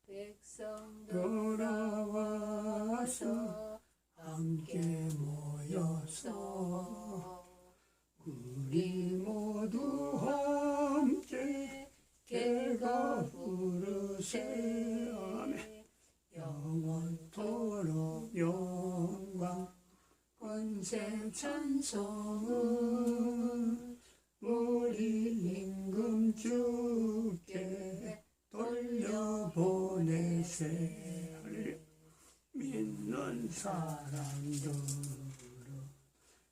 백성 돌아와서 함께 모여서 우리 모두 함께 개가 부르세. 아멘. 영원토록 영광 권세 찬송은 우리 임금 주께 돌려보내세. 믿는 사람들은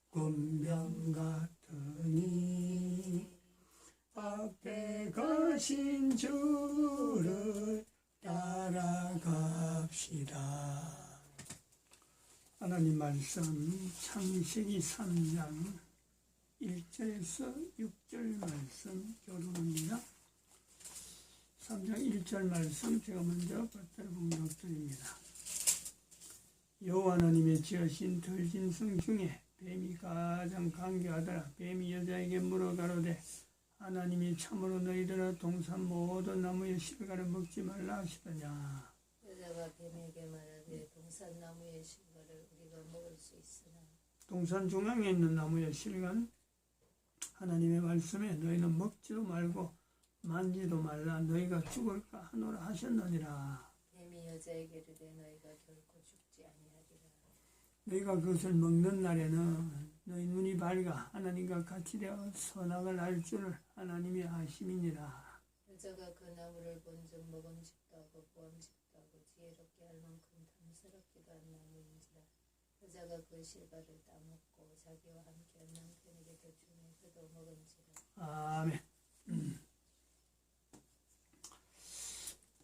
군병 같으니 앞에 가신 주를 따라갑시다. 하나님 말씀 창세기 3장 1절에서 6절 말씀 교독합니다. 3장 1절 말씀 제가 먼저 받들어 봉독드립니다. 여호와 하나님의 지으신 들짐승 중에 뱀이 가장 간교하더라. 뱀이 여자에게 물어 가로되 하나님이 참으로 너희들아 동산 모든 나무의 실과를 먹지 말라 하시더냐. 여자가 뱀에게 말하되 동산 나무의 실과를 우리가 먹을 수 있으나 동산 중앙에 있는 나무의 실과는 하나님의 말씀에 너희는 먹지도 말고 만지도 말라 너희가 죽을까 하노라 하셨느니라. 뱀이 여자에게 이르되 너희가 결코 죽지 아니하리라. 너희가 그것을 먹는 날에는 너희 눈이 밝아 하나님과 같이 되어 선악을 알 줄을 하나님이 아심이니라. 여자가 그 나무를 본즉 먹음직도 하고 보암직도 하고 지혜롭게 할 만큼 탐스럽기도 한 나무인지라. 여자가 그 실과를 따먹고 자기와 함께한 남편에게도 주매 그도 먹은지라. 아멘.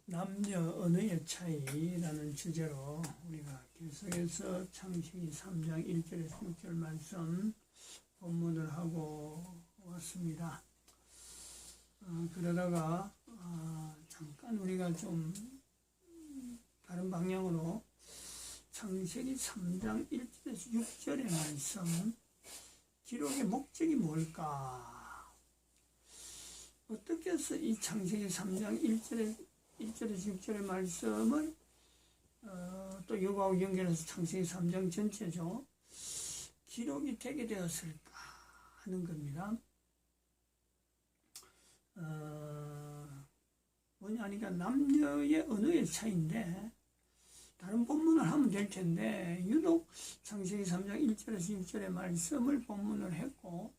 남녀 언어의 차이라는 주제로 우리가 계속해서 창세기 3장 1절에서 6절 말씀 본문을 하고 왔습니다. 그러다가 잠깐 우리가 좀 다른 방향으로 창세기 3장 1절에서 6절의 말씀 기록의 목적이 뭘까? 어떻게 해서 이 창세기 3장 1절에서 6절의 말씀을 또 이거하고 연결해서 창세기 3장 전체죠. 기록이 되게 되었을까 하는 겁니다. 뭐냐 하니까 남녀의 언어의 차이인데 다른 본문을 하면 될 텐데 유독 창세기 3장 1절에서 6절의 말씀을 본문을 했고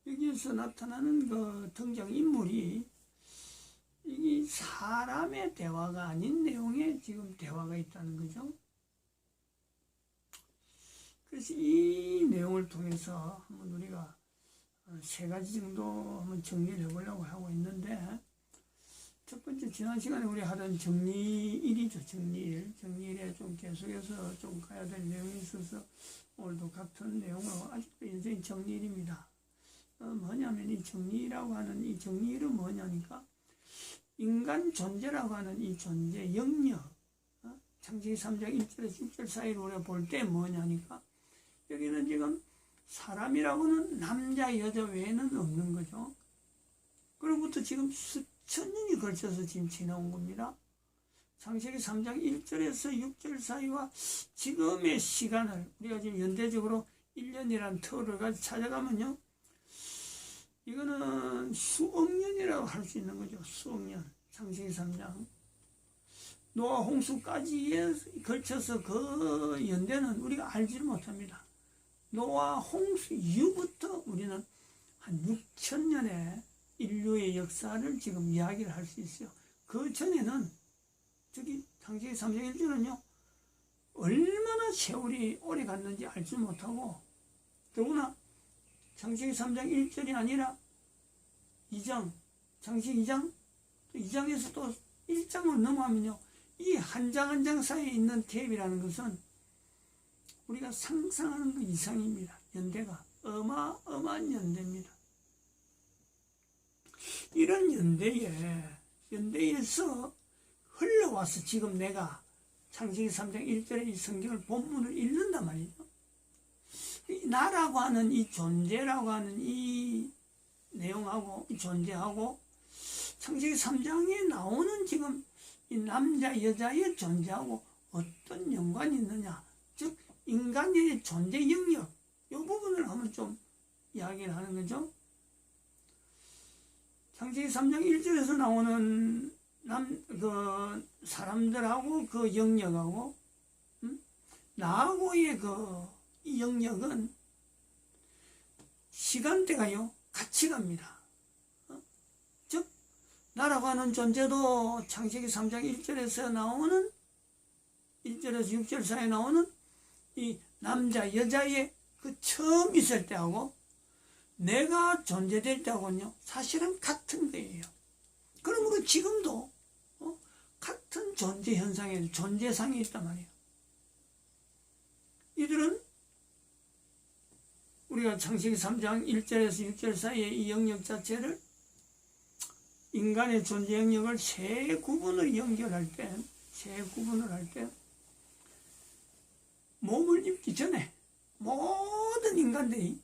여기에서 나타나는 그 등장인물이 이게 사람의 대화가 아닌 내용의 지금 대화가 있다는 거죠. 그래서 이 내용을 통해서 한번 우리가 세 가지 정도 한번 정리를 해보려고 하고 있는데 첫 번째 지난 시간에 우리 하던 정리일이죠. 정리일에 좀 계속해서 좀 가야 될 내용이 있어서 오늘도 같은 내용으로 아직도 인생이 정리일입니다. 뭐냐면 이 정리라고 하는 이 정리일은 뭐냐니까 인간 존재라고 하는 이 존재 영역 창세기 3장 1절에서 6절 사이를 우리가 볼 때 뭐냐니까 여기는 지금 사람이라고는 남자 여자 외에는 없는 거죠. 그로부터 지금 수천 년이 걸쳐서 지금 지나온 겁니다. 창세기 3장 1절에서 6절 사이와 지금의 시간을 우리가 지금 연대적으로 1년이라는 터를 가지고 찾아가면요 이거는 수억 년이라고 할 수 있는 거죠. 수억 년. 창세기 3장. 노아 홍수까지에 걸쳐서 그 연대는 우리가 알지를 못합니다. 노아 홍수 이후부터 우리는 한 6,000년의 인류의 역사를 지금 이야기를 할 수 있어요. 그 전에는 저기 창세기 3장 1절은요 얼마나 세월이 오래 갔는지 알지 못하고 더구나 창세기 3장 1절이 아니라 2장, 창세기 2장, 또 2장에서 또 1장을 넘어가면요. 이 한 장 한 장 사이에 있는 갭이라는 것은 우리가 상상하는 것 이상입니다. 연대가. 어마어마한 연대입니다. 이런 연대에서 흘러와서 지금 내가 창세기 3장 1절의 이 성경을 본문을 읽는단 말이죠. 나라고 하는 이 존재라고 하는 이 내용하고 이 존재하고 창세기 3장에 나오는 지금 이 남자 여자의 존재하고 어떤 연관이 있느냐, 즉 인간의 존재 영역, 이 부분을 한번 좀 이야기를 하는 거죠. 창세기 3장 1절에서 나오는 사람들하고 그 영역하고 나하고의 이 영역은 시간대가요 같이 갑니다. 즉 나라고 하는 존재도 창세기 3장 1절에서 나오는 1절에서 6절 사이에 나오는 이 남자 여자의 그 처음 있을 때하고 내가 존재될 때하고는요 사실은 같은 거예요. 그러므로 지금도 같은 존재 현상에 존재상이 있단 말이에요. 이들은 우리가 창세기 3장 1절에서 6절 사이의 이 영역 자체를 인간의 존재 영역을 세 구분을 연결할 때, 세 구분을 할 때 몸을 입기 전에 모든 인간들이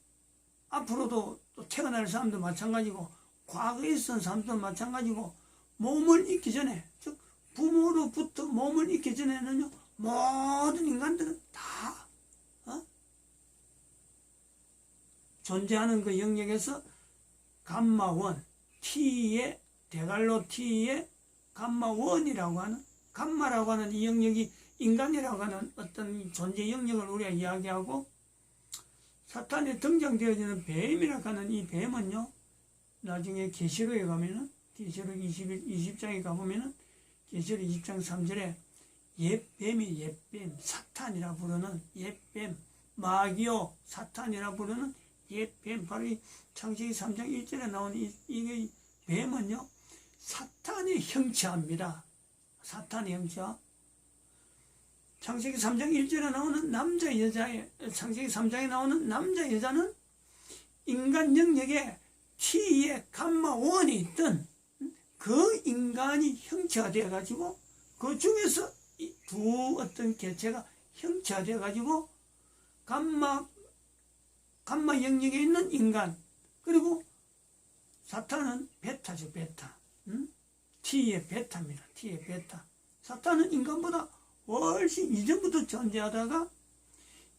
앞으로도 또 태어날 사람도 마찬가지고 과거에 있었던 사람도 마찬가지고 몸을 입기 전에, 즉 부모로부터 몸을 입기 전에는요 모든 인간들은 다 존재하는 그 영역에서 감마원, T의 대갈로 T의 감마원이라고 하는, 감마라고 하는 이 영역이 인간이라고 하는 어떤 존재 영역을 우리가 이야기하고, 사탄에 등장되어지는 뱀이라고 하는 이 뱀은요 나중에 계시록에 가면은, 계시록 20장에 가보면은 계시록 20장 3절에 옛뱀이 옛뱀, 사탄이라 부르는 옛뱀, 마귀요 사탄이라 부르는 옛뱀, 바로 이 창세기 3장 1절에 나오는 이 뱀은요 사탄의 형체입니다. 사탄의 형체. 창세기 3장 1절에 나오는 남자 여자의, 창세기 3장에 나오는 남자 여자는 인간 영역에 T의 감마 원이 있던 그 인간이 형체가 되어 가지고 그 중에서 이 두 어떤 개체가 형체가 되어 가지고 감마 영역에 있는 인간, 그리고 사탄은 베타죠, 베타. T의 베타입니다. T의 베타. 사탄은 인간보다 훨씬 이전부터 존재하다가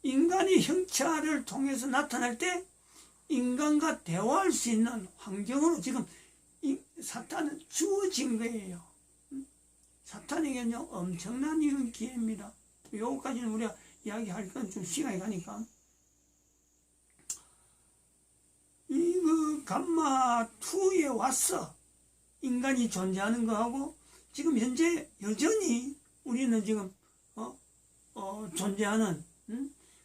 인간의 형체를 통해서 나타날 때 인간과 대화할 수 있는 환경으로 지금 사탄은 주어진 거예요. 사탄에게는요 엄청난 이런 기회입니다. 요거까지는 우리가 이야기할 건 좀 시간이 가니까. 감마2에 와서 인간이 존재하는 거하고 지금 현재 여전히 우리는 지금 존재하는,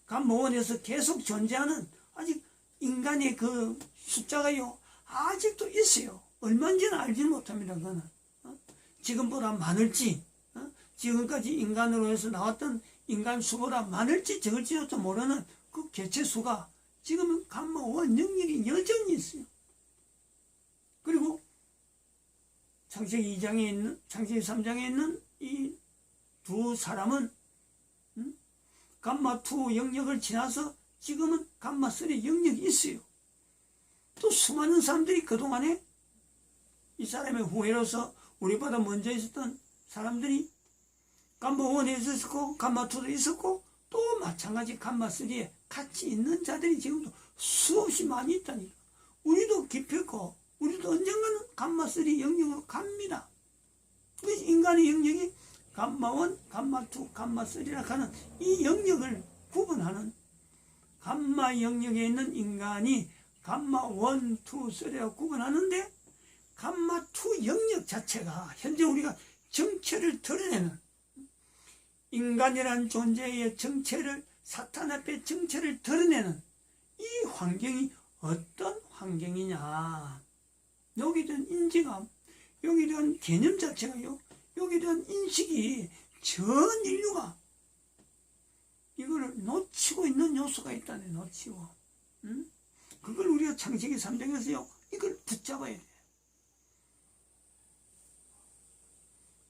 감마1에서 계속 존재하는 아직 인간의 그 숫자가요 아직도 있어요. 얼마인지는 알지는 못합니다. 그거는 지금보다 많을지, 지금까지 인간으로 해서 나왔던 인간 수보다 많을지 적을지도 모르는 그 개체 수가 지금은 감마1 영역이 여전히 있어요. 그리고 창세기 2장에 있는, 창세기 3장에 있는 이 두 사람은 감마2 영역을 지나서 지금은 감마3 영역이 있어요. 또 수많은 사람들이 그동안에 이 사람의 후예로서 우리보다 먼저 있었던 사람들이 감마1에 있었고 감마2도 있었고 또 마찬가지 감마3에 같이 있는 자들이 지금도 수없이 많이 있다니까. 우리도 기필코 우리도 언젠가는 감마3 영역으로 갑니다. 그래서 인간의 영역이 감마1, 감마2, 감마3라 하는 이 영역을 구분하는, 감마 영역에 있는 인간이 감마1, 2, 3라고 구분하는데 감마2 영역 자체가 현재 우리가 정체를 드러내는, 인간이란 존재의 정체를, 사탄 앞에 정체를 드러내는 이 환경이 어떤 환경이냐, 여기에 대한 인지감, 여기에 대한 개념 자체가요, 여기에 대한 인식이 전 인류가 이거를 놓치고 있는 요소가 있다네. 놓치고. 그걸 우리가 창세기 3장에서요 이걸 붙잡아야 돼.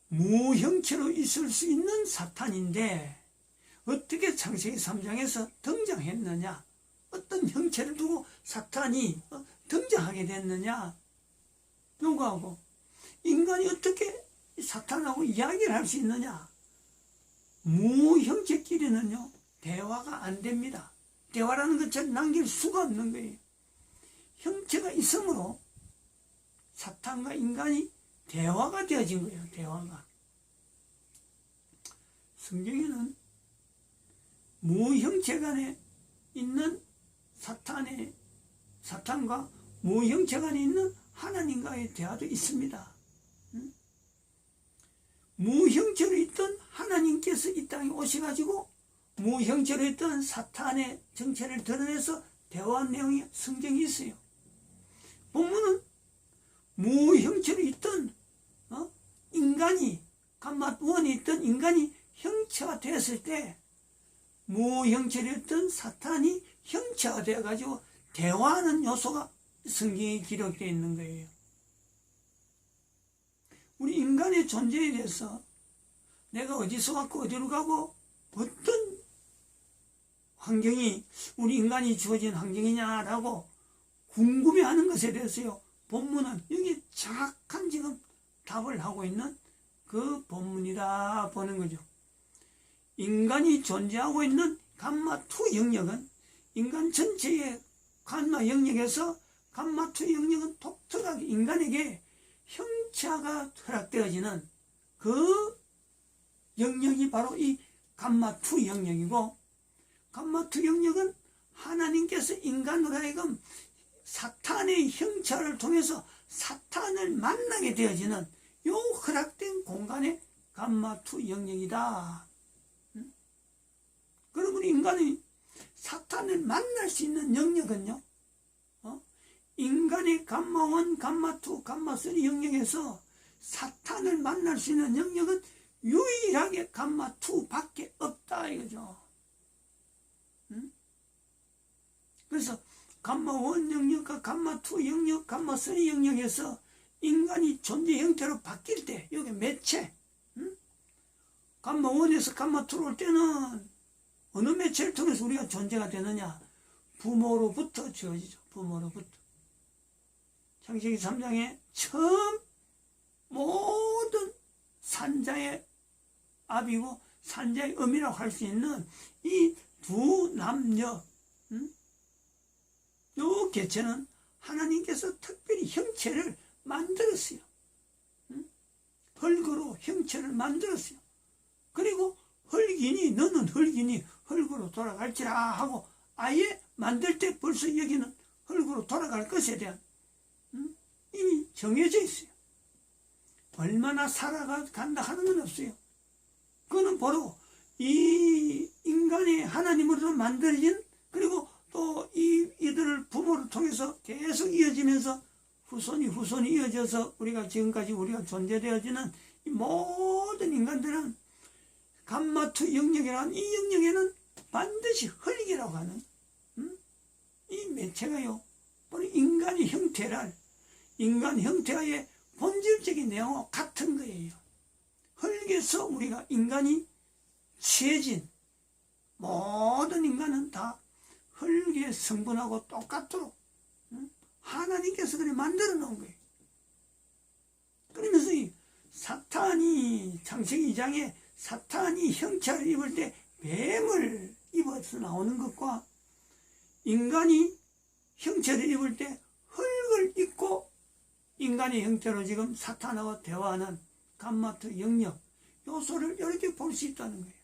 무형체로 있을 수 있는 사탄인데 어떻게 창세기 3장에서 등장했느냐, 어떤 형체를 두고 사탄이 등장하게 됐느냐, 요거하고 인간이 어떻게 사탄하고 이야기를 할 수 있느냐? 무형체끼리는요 대화가 안 됩니다. 대화라는 것을 남길 수가 없는 거예요. 형체가 있으므로 사탄과 인간이 대화가 되어진 거예요. 대화가. 성경에는 무형체 간에 있는 사탄과 무형체 간에 있는 하나님과의 대화도 있습니다. 무형체로 있던 하나님께서 이 땅에 오셔가지고 무형체로 있던 사탄의 정체를 드러내서 대화한 내용이 성경에 있어요. 본문은 무형체로 있던 인간이 감마원에 있던 인간이 형체가 되었을 때 무형체로 있던 사탄이 형체가 되어가지고 대화하는 요소가 성경에 기록되어 있는 거예요. 우리 인간의 존재에 대해서 내가 어디서 왔고 어디로 가고 어떤 환경이 우리 인간이 주어진 환경이냐라고 궁금해하는 것에 대해서요. 본문은 여기 정확한 지금 답을 하고 있는 그 본문이라 보는 거죠. 인간이 존재하고 있는 감마2 영역은 인간 전체의 감마 영역에서 감마2 영역은 독특하게 인간에게 형체가 허락되어지는 그 영역이 바로 이 감마2 영역이고, 감마2 영역은 하나님께서 인간으로 하여금 사탄의 형체를 통해서 사탄을 만나게 되어지는 요 허락된 공간의 감마2 영역이다. 그러면 인간이 사탄을 만날 수 있는 영역은요, 인간의 감마1, 감마2, 감마3 영역에서 사탄을 만날 수 있는 영역은 유일하게 감마2 밖에 없다 이거죠. 그래서 감마1 영역과 감마2 영역, 감마3 영역에서 인간이 존재 형태로 바뀔 때 여기 매체, 감마1에서 감마2로 올 때는 어느 매체를 통해서 우리가 존재가 되느냐? 부모로부터 주어지죠. 부모로부터. 창세기 3장에 처음 모든 산자의 아비고 산자의 어미라고 할 수 있는 이 두 남녀, 요 개체는 하나님께서 특별히 형체를 만들었어요. 흙으로 형체를 만들었어요. 그리고 흙이니 너는 흙이니 흙으로 돌아갈지라 하고 아예 만들 때 벌써 여기는 흙으로 돌아갈 것에 대한 이미 정해져 있어요. 얼마나 살아간다 하는 건 없어요. 그거는 바로 이 인간의 하나님으로 만들어진, 그리고 또 이들을 부모를 통해서 계속 이어지면서 후손이 이어져서 우리가 지금까지 우리가 존재되어지는 이 모든 인간들은 감마2 영역이라는 이 영역에는 반드시 흙이라고 하는 이 매체가요, 바로 인간의 형태를, 인간 형태의 본질적인 내용과 같은 거예요. 흙에서 우리가 인간이 취해진 모든 인간은 다 흙의 성분하고 똑같도록 하나님께서 그래 만들어 놓은 거예요. 그러면서 이 사탄이 창세기 2장에 사탄이 형체를 입을 때 뱀을 입어서 나오는 것과 인간이 형체를 입을 때 흙을 입고 인간의 형태로 지금 사탄하고 대화하는 감마2 영역 요소를 이렇게 볼 수 있다는 거예요.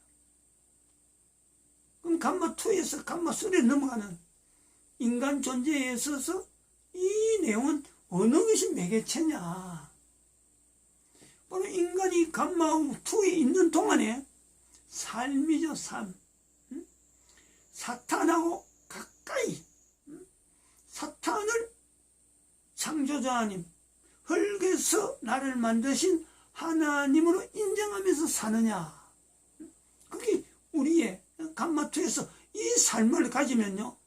그럼 감마2에서 감마3에 넘어가는 인간 존재에 있어서 이 내용은 어느 것이 매개체냐? 바로 인간이 감마2에 있는 동안에 삶이죠, 삶. 사탄하고 가까이, 사탄을 창조자 하나님, 흙에서 나를 만드신 하나님으로 인정하면서 사느냐? 그게 우리의 감마2에서 이 삶을 가지면요,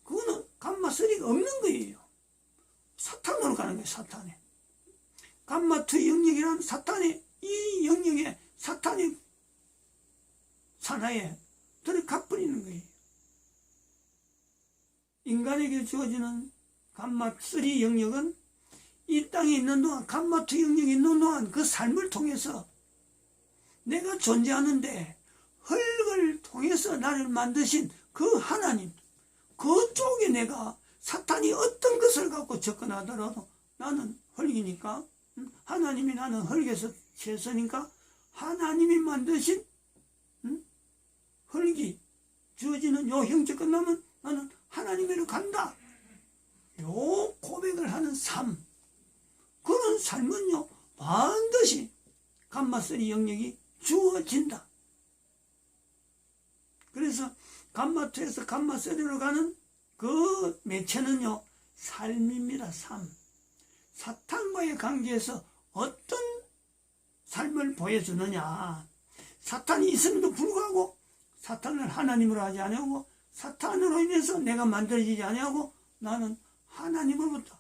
그거는 감마3가 없는 거예요. 사탄으로 가는 거예요, 사탄에. 감마2 영역이란 사탄의 이 영역에 사탄의 산하에 들어가버리는 거예요. 인간에게 주어지는 감마3 영역은 이 땅에 있는 동안, 감마투 영역이 있는 동안 그 삶을 통해서 내가 존재하는데 흙을 통해서 나를 만드신 그 하나님, 그쪽에 내가 사탄이 어떤 것을 갖고 접근하더라도 나는 흙이니까, 하나님이 나는 흙에서 채서니까 하나님이 만드신 흙이 주어지는 요 형제 끝나면 나는 하나님으로 간다. 요 고백을 하는 삶, 그런 삶은요 반드시 감마쓰리 영역이 주어진다. 그래서 감마투에서 감마쓰리로 가는 그 매체는요 삶입니다. 삶. 사탄과의 관계에서 어떤 삶을 보여주느냐. 사탄이 있음에도 불구하고 사탄을 하나님으로 하지 아니하고, 사탄으로 인해서 내가 만들어지지 아니하고 나는 하나님으로부터,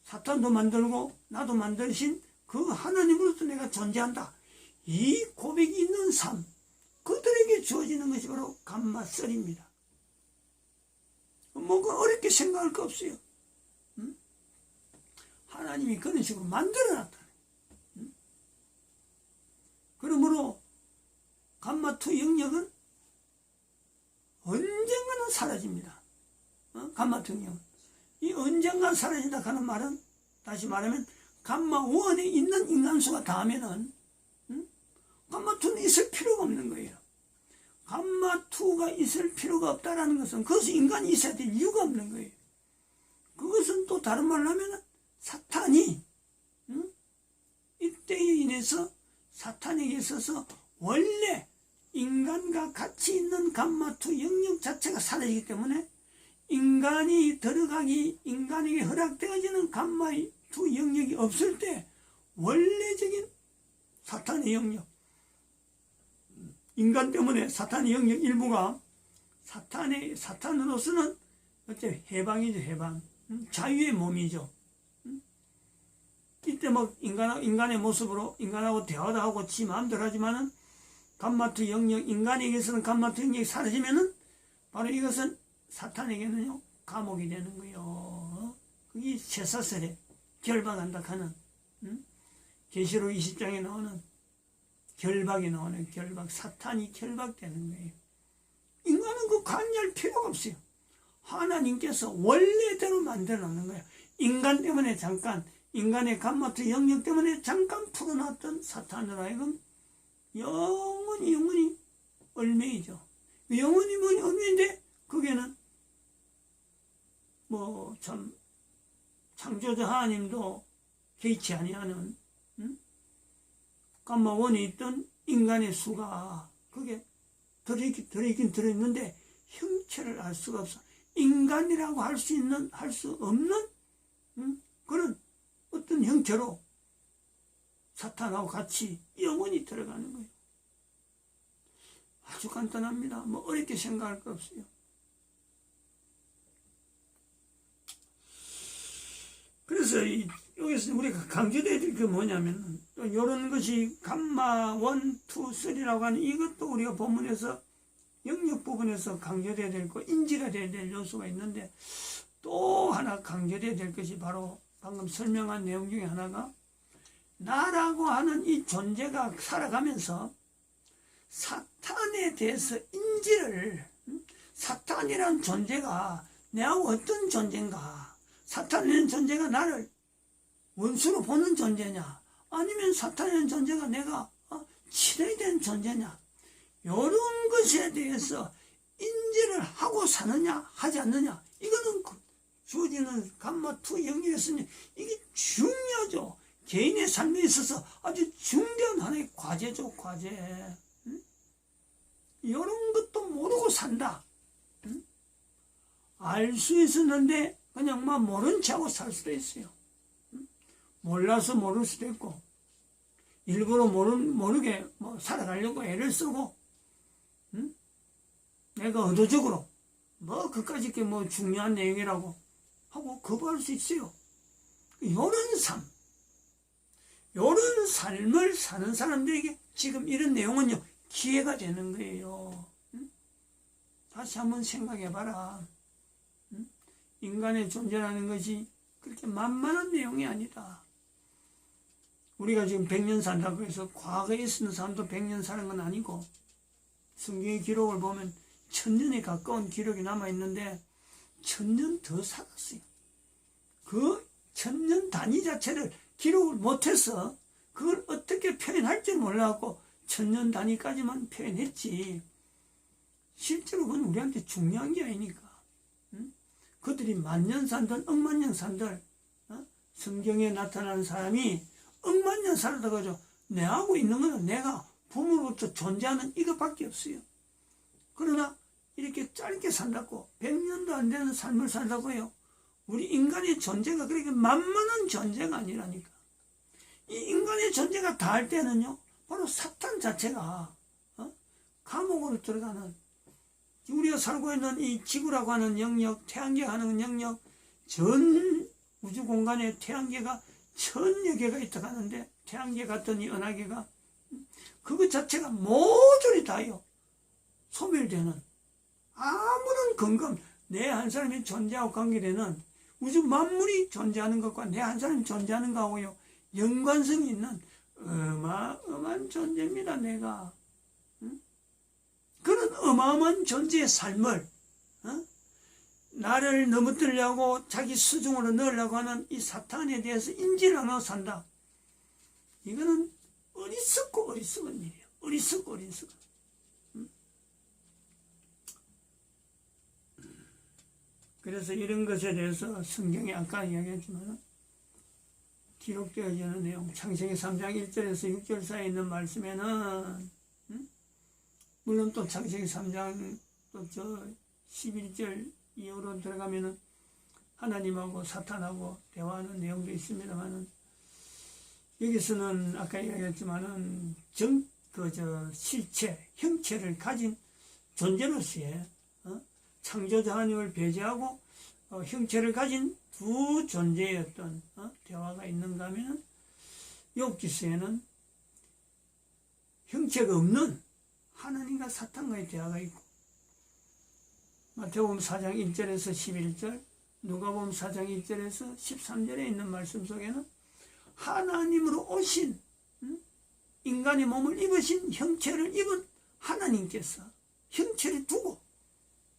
사탄도 만들고 나도 만드신 그 하나님으로부터 내가 존재한다. 이 고백이 있는 삶, 그들에게 주어지는 것이 바로 감마썰입니다. 뭐가 어렵게 생각할 거 없어요. 하나님이 그런 식으로 만들어놨다. 그러므로 감마투 영역은 언젠가는 사라집니다. 감마투 영역은. 이 언젠가 사라진다 하는 말은, 다시 말하면 감마원에 있는 인간수가 다하면은 감마2는 있을 필요가 없는 거예요. 감마2가 있을 필요가 없다라는 것은 그것은 인간이 있어야 될 이유가 없는 거예요. 그것은 또 다른 말로 하면 사탄이 이때에 인해서 사탄에게 있어서 원래 인간과 같이 있는 감마2 영역 자체가 사라지기 때문에 인간이 들어가기, 인간에게 허락되어지는 감마2 영역이 없을 때 원래적인 사탄의 영역, 인간 때문에 사탄의 영역 일부가 사탄으로서는 어째 해방이죠. 해방. 자유의 몸이죠. 이때 뭐 인간의 모습으로 인간하고 대화도 하고 지 마음대로 하지만은 감마2 영역, 인간에게서는 감마2 영역이 사라지면은 바로 이것은 사탄에게는요 감옥이 되는 거예요. 그게 쇠사슬에 결박한다 하는, 계시록 20장에 나오는 결박이 나오는 결박, 사탄이 결박되는 거예요. 인간은 그 관여할 필요가 없어요. 하나님께서 원래대로 만들어 놓는 거예요. 인간 때문에 잠깐, 인간의 감마2 영역 때문에 잠깐 풀어놨던 사탄으로 하여금 영원히 얼매이죠. 영원히 얼매인데 거기에는 뭐 참 창조자 하나님도 개의치 아니하는 감마원에 있던 인간의 수가 그게 들어있긴 들어있는데 형체를 알 수가 없어. 인간이라고 할 수 없는 그런 어떤 형체로 사탄하고 같이 영원히 들어가는 거예요. 아주 간단합니다. 뭐 어렵게 생각할 거 없어요. 그래서 여기서 우리가 강조해야 될 게 뭐냐면, 또 이런 것이 감마 1, 2, 3라고 하는 이것도 우리가 본문에서 영역 부분에서 강조돼야 될 거, 인지가 돼야 될 요소가 있는데, 또 하나 강조돼야 될 것이 바로 방금 설명한 내용 중에 하나가, 나라고 하는 이 존재가 살아가면서 사탄에 대해서 인지를, 사탄이란 존재가 내하고 어떤 존재인가, 사탄이라는 존재가 나를 원수로 보는 존재냐, 아니면 사탄이라는 존재가 내가 친해야 되는 존재냐, 이런 것에 대해서 인지를 하고 사느냐 하지 않느냐, 이거는 주어지는 감마2 영역에서는 이게 중요하죠. 개인의 삶에 있어서 아주 중대한 하나의 과제죠. 과제. 이런 것도 모르고 산다. 알 수 있었는데 그냥 막 모른 척하고 살 수도 있어요. 몰라서 모를 수도 있고, 일부러 모르게 뭐 살아가려고 애를 쓰고, 내가 의도적으로 뭐 그까짓 게 뭐 중요한 내용이라고 하고 거부할 수 있어요. 요런 삶을 사는 사람들에게 지금 이런 내용은요 기회가 되는 거예요. 다시 한번 생각해봐라. 인간의 존재라는 것이 그렇게 만만한 내용이 아니다. 우리가 지금 100년 산다고 해서 과거에 있었는 사람도 100년 사는 건 아니고, 성경의 기록을 보면 1000년에 가까운 기록이 남아있는데 1000년 더 살았어요. 그 1000년 단위 자체를 기록을 못해서 그걸 어떻게 표현할 줄 몰라갖고 1000년 단위까지만 표현했지, 실제로 그건 우리한테 중요한 게 아니니까. 응? 그들이 만년 산들 억만년 산들, 성경에 나타나는 사람이 억만년 살다 가지고 내하고 있는 거는 내가 부모로부터 존재하는 이것밖에 없어요. 그러나 이렇게 짧게 산다고 100년도 안 되는 삶을 살다고요. 우리 인간의 존재가 그렇게 만만한 존재가 아니라니까. 이 인간의 존재가 다할 때는요, 바로 사탄 자체가 감옥으로 들어가는, 우리가 살고 있는 이 지구라고 하는 영역, 태양계 하는 영역, 전 우주 공간에 태양계가 1000여 개가 있다고 하는데, 태양계 같은 이 은하계가 그것 자체가 모조리 다요 소멸되는, 아무런 근거, 내 한 사람이 존재하고 관계되는 우주 만물이 존재하는 것과 내 한 사람이 존재하는 것하고요 연관성이 있는 어마어마한 존재입니다. 내가 그런 어마어마한 존재의 삶을 나를 넘어뜨리려고 자기 수중으로 넣으려고 하는 이 사탄에 대해서 인지를 안 하고 산다. 이거는 어리석고 어리석은 일이에요. 어리석고 어리석은. 그래서 이런 것에 대해서 성경에 아까 이야기했지만 기록되어지는 내용, 창세기 3장 1절에서 6절 사이에 있는 말씀에는 물론 또 창세기 3장 또 저 11절 이후로 들어가면은 하나님하고 사탄하고 대화하는 내용도 있습니다만은, 여기서는 아까 이야기했지만은 실체, 형체를 가진 존재로서의 창조자 하나님을 배제하고 형체를 가진 두 존재의 어떤 대화가 있는가 하면, 욥기서에는 형체가 없는 하나님과 사탄과의 대화가 있고, 마태복음 4장 1절에서 11절, 누가복음 4장 1절에서 13절에 있는 말씀 속에는 하나님으로 오신, 인간의 몸을 입으신, 형체를 입은 하나님께서 형체를 두고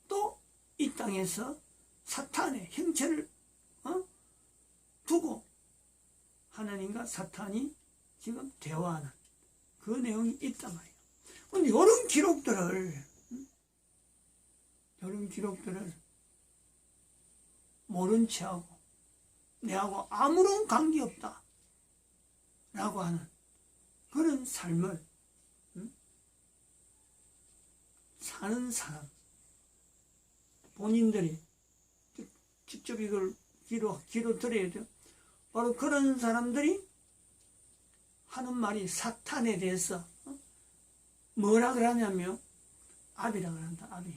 또 이 땅에서 사탄의 형체를 두고 하나님과 사탄이 지금 대화하는 그 내용이 있단 말이에요. 근데 이런 기록들을 모른 채하고 내하고 아무런 관계없다 라고 하는 그런 삶을 사는 사람, 본인들이 직접 이걸 귀로 들어야 돼요. 바로 그런 사람들이 하는 말이 사탄에 대해서 뭐라 그러냐면 아비라 그런다. 아비.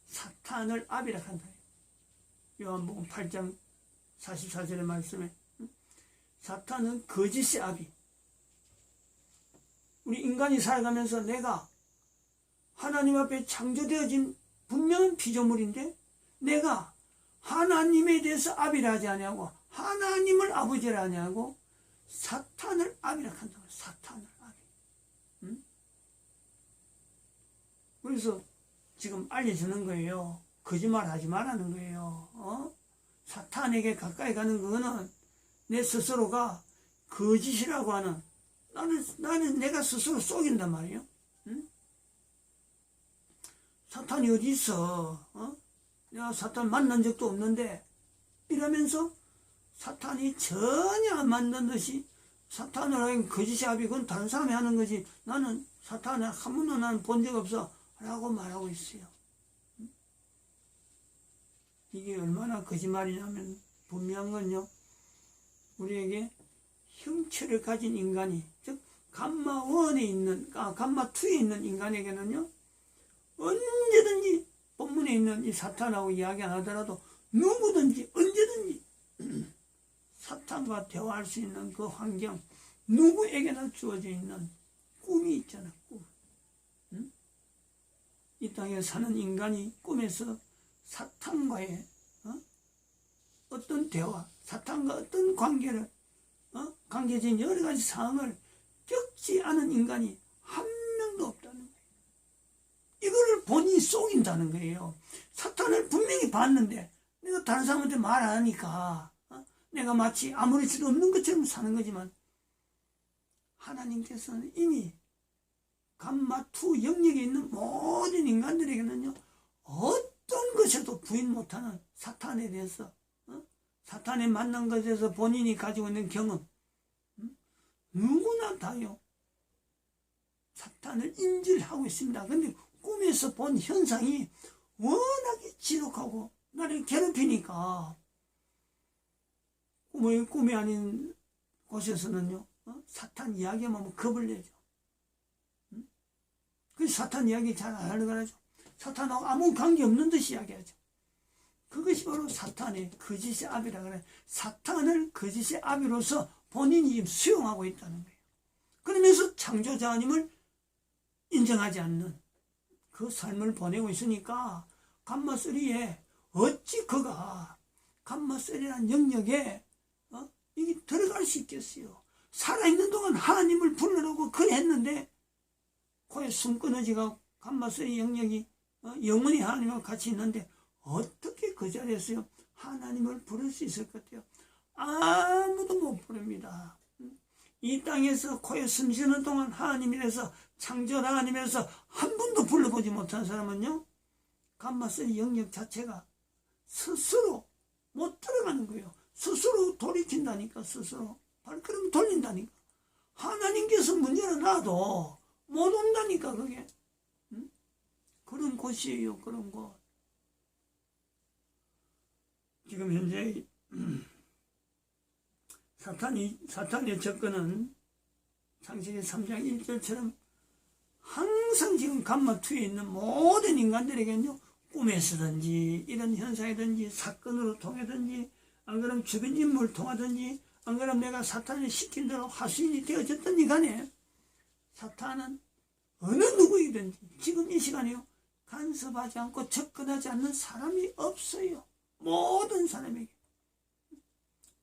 사탄을 아비라 한다. 요한복음 8장 44절의 말씀에 사탄은 거짓의 아비. 우리 인간이 살아가면서 내가 하나님 앞에 창조되어진 분명한 피조물인데 내가 하나님에 대해서 아비라 하지 아니하고 하나님을 아버지라 하냐고 사탄을 아비라 한다고. 사탄을 아비. 그래서 지금 알려주는 거예요. 거짓말 하지 말라는 거예요. 사탄에게 가까이 가는 거는 내 스스로가 거짓이라고 하는, 나는 내가 스스로 속인단 말이에요. 사탄이 어디 있어? 내가 사탄 만난 적도 없는데 이러면서 사탄이 전혀 안 만난 듯이 사탄을 하긴 거짓이 아비, 그건 다른 사람이 하는 거지 나는 사탄을 한 번도 나는 본 적 없어 라고 말하고 있어요. 이게 얼마나 거짓말이냐면 분명한 건요, 우리에게 형체를 가진 인간이, 즉 감마1에 있는, 감마2에 있는 인간에게는요 언제든지 본문에 있는 이 사탄하고 이야기 안 하더라도 누구든지 언제든지 사탄과 대화할 수 있는 그 환경, 누구에게나 주어져 있는 꿈이 있잖아. 꿈. 이 땅에 사는 인간이 꿈에서 사탄과의 어떤 대화, 사탄과 어떤 관계를, 관계적인 여러 가지 상황을 겪지 않은 인간이 한 명도 없다는 거예요. 이거를 본인이 속인다는 거예요. 사탄을 분명히 봤는데 내가 다른 사람한테 말 안 하니까 내가 마치 아무렇지도 없는 것처럼 사는 거지만, 하나님께서는 이미 감마2 영역에 있는 모든 인간들에게는요, 어떤 것에도 부인 못하는 사탄에 대해서, 사탄에 만난 것에서 본인이 가지고 있는 경험, 누구나 다요, 사탄을 인지하고 있습니다. 근데 꿈에서 본 현상이 워낙에 지독하고 나를 괴롭히니까, 꿈이 아닌 곳에서는요, 사탄 이야기만 하면 겁을 내죠. 그 사탄 이야기 잘 안 하는 거라죠. 사탄하고 아무 관계 없는 듯이 이야기하죠. 그것이 바로 사탄의 거짓의 아비라 그래. 사탄을 거짓의 아비로서 본인이 수용하고 있다는 거예요. 그러면서 창조자 하나님을 인정하지 않는 그 삶을 보내고 있으니까, 감마3에 어찌 그가 감마3라는 영역에 이게 들어갈 수 있겠어요. 살아있는 동안 하나님을 부르라고 그랬는데 코에 숨 끊어지가 감마3 영역이 영원히 하나님과 같이 있는데 어떻게 그 자리에서요 하나님을 부를 수 있을 것 같아요? 아무도 못 부릅니다. 이 땅에서 코에 숨 쉬는 동안 하나님이라서, 창조를 하나님이라서 한 번도 불러보지 못한 사람은요, 감마3 영역 자체가 스스로 못 들어가는 거예요. 스스로 돌이킨다니까. 스스로 발걸음 돌린다니까. 하나님께서 문제를 놔도 못 온다니까. 그게 그런 곳이에요. 그런 곳. 지금 현재 사탄의 접근은 창세기 3장 1절처럼 항상 지금 감마2에 있는 모든 인간들에게는요, 꿈에서든지 이런 현상이든지 사건으로 통하든지, 안 그러면 주변 인물을 통하든지, 안 그러면 내가 사탄을 시킨 대로 하수인이 되어졌든지 간에, 사탄은 어느 누구이든지 지금 이 시간에요, 간섭하지 않고 접근하지 않는 사람이 없어요. 모든 사람에게.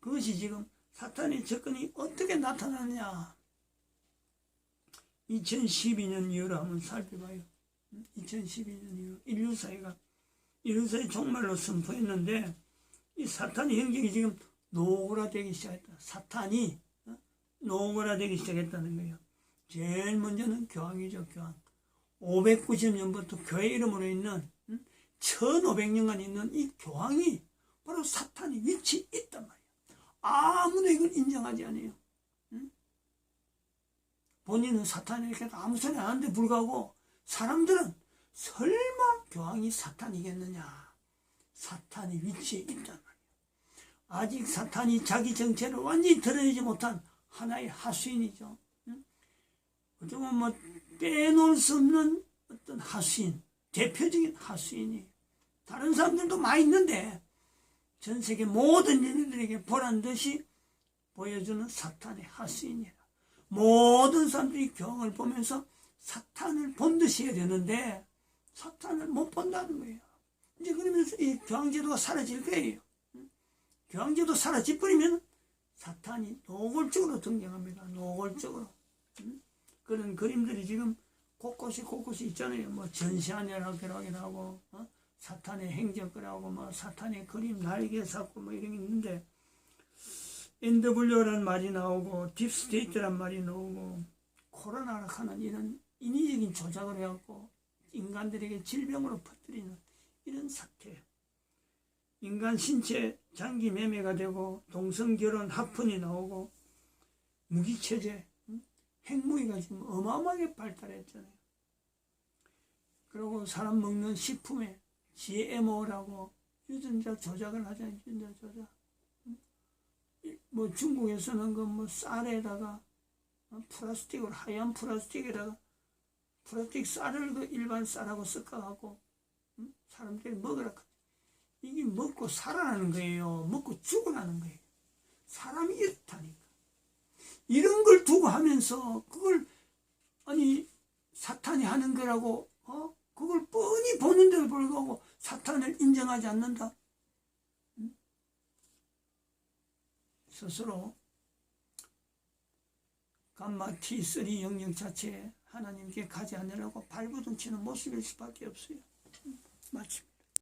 그것이 지금 사탄의 접근이 어떻게 나타나느냐. 2012년 이후로 한번 살펴봐요. 2012년 이후 인류사의 종말로 선포했는데, 이 사탄의 행적이 지금 노골화되기 시작했다. 사탄이 노골화되기 시작했다는 거예요. 제일 먼저는 교황이죠. 교황. 590년부터 교회 이름으로 있는 1500년간 있는 이 교황이 바로 사탄의 위치에 있단 말이에요. 아무도 이걸 인정하지 않아요. 본인은 사탄이렇게 아무 소리 안 하는데 불구하고 사람들은 설마 교황이 사탄이겠느냐. 사탄의 위치에 있단 말이에요. 아직 사탄이 자기 정체를 완전히 드러내지 못한 하나의 하수인이죠. 어쩌면 뭐 빼놓을 수 없는 어떤 하수인, 대표적인 하수인이. 다른 사람들도 많이 있는데 전 세계 모든 인류들에게 보란 듯이 보여주는 사탄의 하수인이라. 모든 사람들이 교황을 보면서 사탄을 본 듯이 해야 되는데 사탄을 못 본다는 거예요. 이제 그러면서 이 교황제도가 사라질 거예요. 교황제도 사라져버리면 사탄이 노골적으로 등장합니다. 노골적으로. 그런 그림들이 지금 곳곳이 있잖아요. 뭐 전시하느라고 하고, 사탄의 행적이라고, 뭐 사탄의 그림, 날개 샀고, 뭐 이런 게 있는데, NW라는 말이 나오고, 딥스테이트란 말이 나오고, 코로나라 하는 이런 인위적인 조작을 해갖고, 인간들에게 질병으로 퍼뜨리는 이런 사태. 인간 신체 장기 매매가 되고, 동성결혼 합헌이 나오고, 무기체제, 핵무기가 지금 어마어마하게 발달했잖아요. 그리고 사람 먹는 식품에 GMO라고 유전자 조작을 하잖아요. 유전자 조작. 뭐 중국에서는 그 뭐 쌀에다가 플라스틱으로, 하얀 플라스틱에다가 플라스틱 쌀을 그 일반 쌀하고 섞어갖고 사람들이 먹으라. 이게 먹고 살아나는 거예요. 먹고 죽어나는 거예요. 사람이 이렇다니까. 이런 걸 두고 하면서 그걸 아니 사탄이 하는 거라고 그걸 뻔히 보는데도 불구하고 사탄을 인정하지 않는다. 스스로 감마 T3 영역 자체에 하나님께 가지 않으려고 발버둥치는 모습일 수밖에 없어요. 마칩니다.